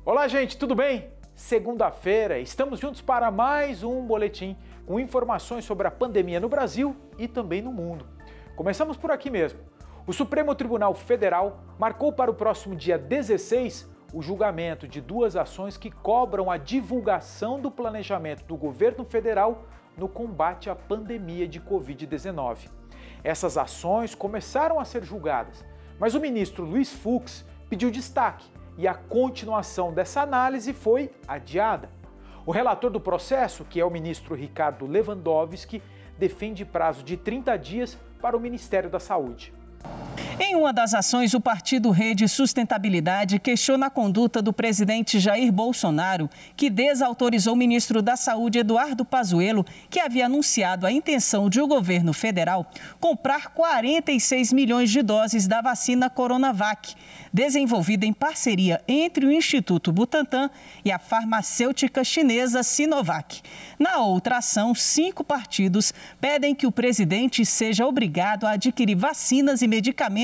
Olá, gente, tudo bem? Segunda-feira, estamos juntos para mais um boletim com informações sobre a pandemia no Brasil e também no mundo. Começamos por aqui mesmo. O Supremo Tribunal Federal marcou para o próximo dia 16 o julgamento de duas ações que cobram a divulgação do planejamento do governo federal no combate à pandemia de Covid-19. Essas ações começaram a ser julgadas, mas o ministro Luiz Fux pediu destaque e a continuação dessa análise foi adiada. O relator do processo, que é o ministro Ricardo Lewandowski, defende prazo de 30 dias para o Ministério da Saúde. Em uma das ações, o partido Rede Sustentabilidade questiona a conduta do presidente Jair Bolsonaro, que desautorizou o ministro da Saúde, Eduardo Pazuello, que havia anunciado a intenção de o governo federal comprar 46 milhões de doses da vacina Coronavac, desenvolvida em parceria entre o Instituto Butantan e a farmacêutica chinesa Sinovac. Na outra ação, 5 partidos pedem que o presidente seja obrigado a adquirir vacinas e medicamentos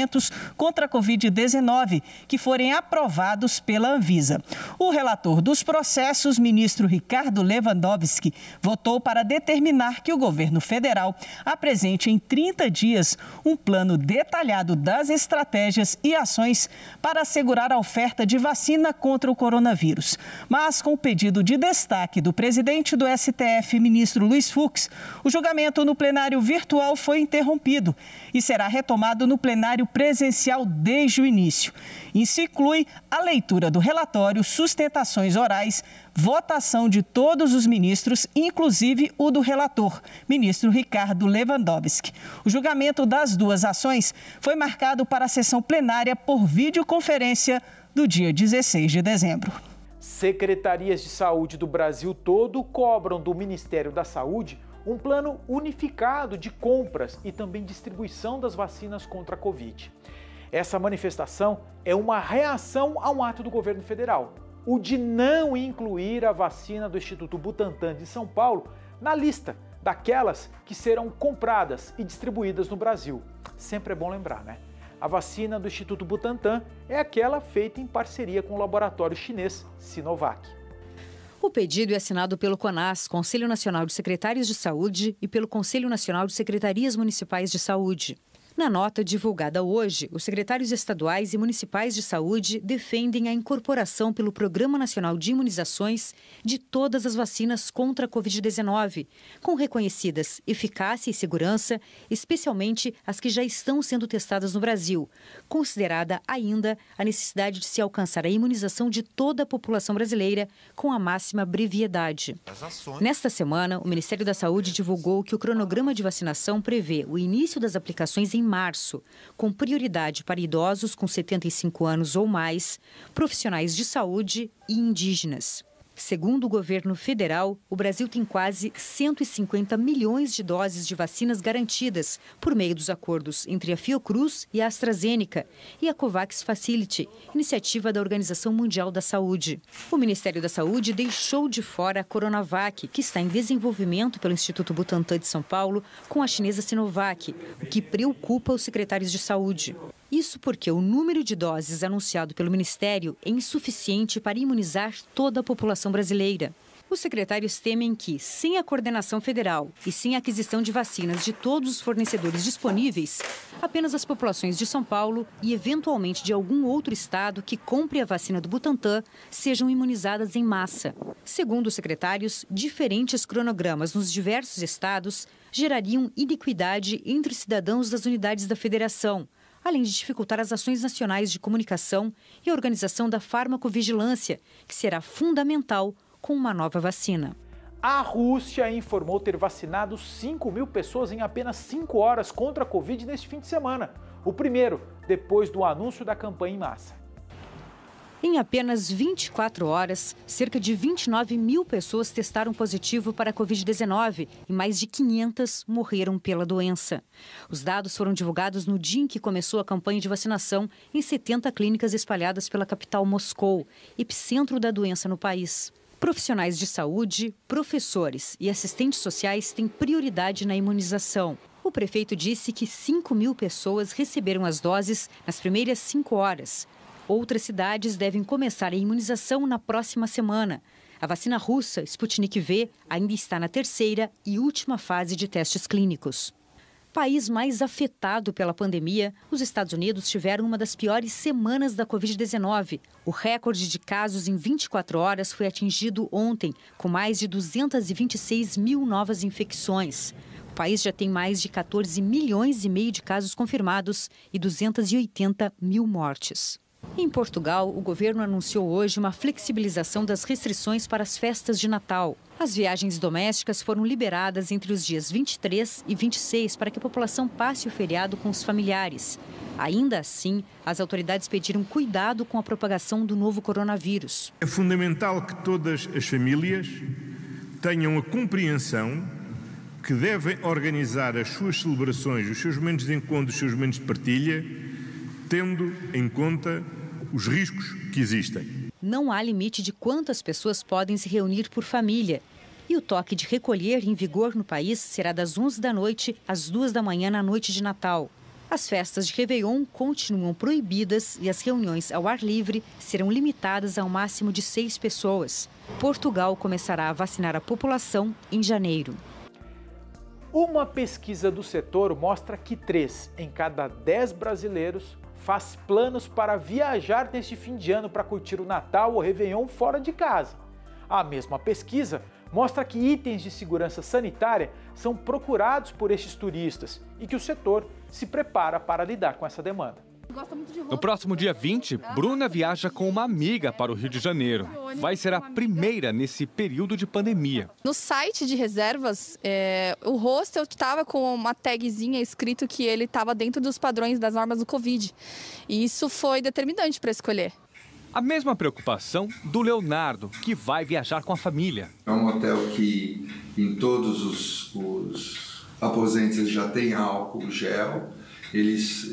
contra a Covid-19 que forem aprovados pela Anvisa. O relator dos processos, ministro Ricardo Lewandowski, votou para determinar que o governo federal apresente em 30 dias um plano detalhado das estratégias e ações para assegurar a oferta de vacina contra o coronavírus. Mas, com o pedido de destaque do presidente do STF, ministro Luiz Fux, o julgamento no plenário virtual foi interrompido e será retomado no plenário presencial desde o início. Isso inclui a leitura do relatório, sustentações orais, votação de todos os ministros, inclusive o do relator, ministro Ricardo Lewandowski. O julgamento das duas ações foi marcado para a sessão plenária por videoconferência do dia 16 de dezembro. Secretarias de saúde do Brasil todo cobram do Ministério da Saúde um plano unificado de compras e também distribuição das vacinas contra a Covid. Essa manifestação é uma reação a um ato do governo federal, o de não incluir a vacina do Instituto Butantan de São Paulo na lista daquelas que serão compradas e distribuídas no Brasil. Sempre é bom lembrar, né? A vacina do Instituto Butantan é aquela feita em parceria com o laboratório chinês Sinovac. O pedido é assinado pelo CONAS, Conselho Nacional de Secretários de Saúde, e pelo Conselho Nacional de Secretarias Municipais de Saúde. Na nota divulgada hoje, os secretários estaduais e municipais de saúde defendem a incorporação pelo Programa Nacional de Imunizações de todas as vacinas contra a Covid-19, com reconhecidas eficácia e segurança, especialmente as que já estão sendo testadas no Brasil, considerada ainda a necessidade de se alcançar a imunização de toda a população brasileira com a máxima brevidade. Nesta semana, o Ministério da Saúde divulgou que o cronograma de vacinação prevê o início das aplicações em março, com prioridade para idosos com 75 anos ou mais, profissionais de saúde e indígenas. Segundo o governo federal, o Brasil tem quase 150 milhões de doses de vacinas garantidas por meio dos acordos entre a Fiocruz e a AstraZeneca e a COVAX Facility, iniciativa da Organização Mundial da Saúde. O Ministério da Saúde deixou de fora a Coronavac, que está em desenvolvimento pelo Instituto Butantan de São Paulo com a chinesa Sinovac, o que preocupa os secretários de saúde. Isso porque o número de doses anunciado pelo Ministério é insuficiente para imunizar toda a população brasileira. Os secretários temem que, sem a coordenação federal e sem a aquisição de vacinas de todos os fornecedores disponíveis, apenas as populações de São Paulo e, eventualmente, de algum outro estado que compre a vacina do Butantan sejam imunizadas em massa. Segundo os secretários, diferentes cronogramas nos diversos estados gerariam iniquidade entre os cidadãos das unidades da federação, além de dificultar as ações nacionais de comunicação e a organização da farmacovigilância, que será fundamental com uma nova vacina. A Rússia informou ter vacinado 5 mil pessoas em apenas 5 horas contra a Covid neste fim de semana, o primeiro depois do anúncio da campanha em massa. Em apenas 24 horas, cerca de 29 mil pessoas testaram positivo para a Covid-19 e mais de 500 morreram pela doença. Os dados foram divulgados no dia em que começou a campanha de vacinação em 70 clínicas espalhadas pela capital Moscou, epicentro da doença no país. Profissionais de saúde, professores e assistentes sociais têm prioridade na imunização. O prefeito disse que 5 mil pessoas receberam as doses nas primeiras 5 horas. Outras cidades devem começar a imunização na próxima semana. A vacina russa, Sputnik V, ainda está na terceira e última fase de testes clínicos. País mais afetado pela pandemia, os Estados Unidos tiveram uma das piores semanas da Covid-19. O recorde de casos em 24 horas foi atingido ontem, com mais de 226 mil novas infecções. O país já tem mais de 14 milhões e meio de casos confirmados e 280 mil mortes. Em Portugal, o governo anunciou hoje uma flexibilização das restrições para as festas de Natal. As viagens domésticas foram liberadas entre os dias 23 e 26 para que a população passe o feriado com os familiares. Ainda assim, as autoridades pediram cuidado com a propagação do novo coronavírus. É fundamental que todas as famílias tenham a compreensão que devem organizar as suas celebrações, os seus momentos de encontro, os seus momentos de partilha, tendo em conta os riscos que existem. Não há limite de quantas pessoas podem se reunir por família. E o toque de recolher em vigor no país será das 11 da noite às 2 da manhã na noite de Natal. As festas de Réveillon continuam proibidas e as reuniões ao ar livre serão limitadas ao máximo de 6 pessoas. Portugal começará a vacinar a população em janeiro. Uma pesquisa do setor mostra que 3 em cada 10 brasileiros faz planos para viajar neste fim de ano para curtir o Natal ou Réveillon fora de casa. A mesma pesquisa mostra que itens de segurança sanitária são procurados por estes turistas e que o setor se prepara para lidar com essa demanda. No próximo dia 20, Bruna viaja com uma amiga para o Rio de Janeiro. Vai ser a primeira nesse período de pandemia. No site de reservas, o hostel estava com uma tagzinha escrito que ele estava dentro dos padrões das normas do Covid. E isso foi determinante para escolher. A mesma preocupação do Leonardo, que vai viajar com a família. É um hotel que em todos os aposentos já tem álcool gel. Eles,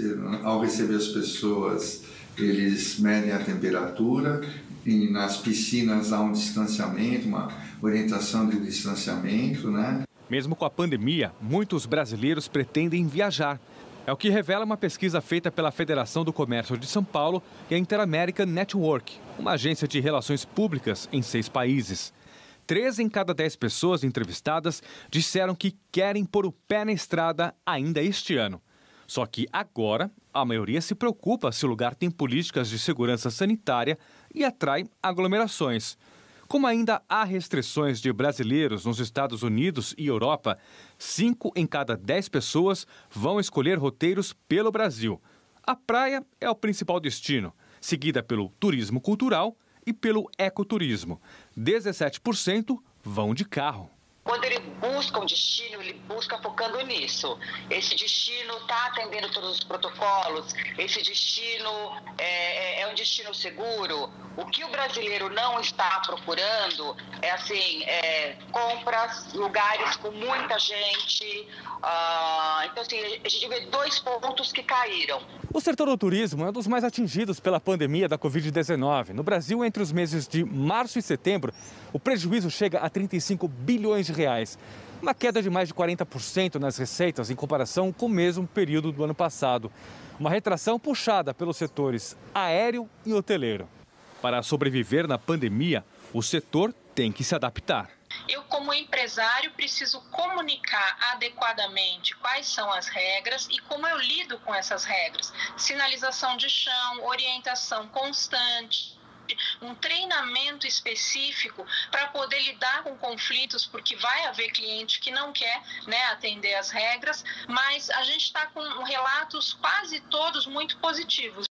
ao receber as pessoas, eles medem a temperatura e nas piscinas há um distanciamento, uma orientação de distanciamento, né? Mesmo com a pandemia, muitos brasileiros pretendem viajar. É o que revela uma pesquisa feita pela Federação do Comércio de São Paulo e a Inter-American Network, uma agência de relações públicas em 6 países. 3 em cada 10 pessoas entrevistadas disseram que querem pôr o pé na estrada ainda este ano. Só que agora, a maioria se preocupa se o lugar tem políticas de segurança sanitária e atrai aglomerações. Como ainda há restrições de brasileiros nos Estados Unidos e Europa, 5 em cada 10 pessoas vão escolher roteiros pelo Brasil. A praia é o principal destino, seguida pelo turismo cultural e pelo ecoturismo. 17% vão de carro. Quando ele busca um destino, ele busca focando nisso. Esse destino está atendendo todos os protocolos, esse destino é um destino seguro. O que o brasileiro não está procurando é compras, lugares com muita gente. Então, assim, a gente vê 2 pontos que caíram. O setor do turismo é um dos mais atingidos pela pandemia da Covid-19. No Brasil, entre os meses de março e setembro, o prejuízo chega a 35 bilhões de reais. Uma queda de mais de 40% nas receitas em comparação com o mesmo período do ano passado. Uma retração puxada pelos setores aéreo e hoteleiro. Para sobreviver na pandemia, o setor tem que se adaptar. Eu, como empresário, preciso comunicar adequadamente quais são as regras e como eu lido com essas regras. Sinalização de chão, orientação constante, um treinamento específico para poder lidar com conflitos, porque vai haver cliente que não quer, atender as regras, mas a gente está com relatos quase todos muito positivos.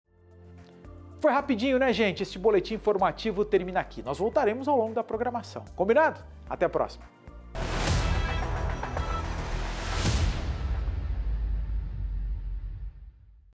Foi rapidinho, né, gente? Este boletim informativo termina aqui. Nós voltaremos ao longo da programação. Combinado? Até a próxima.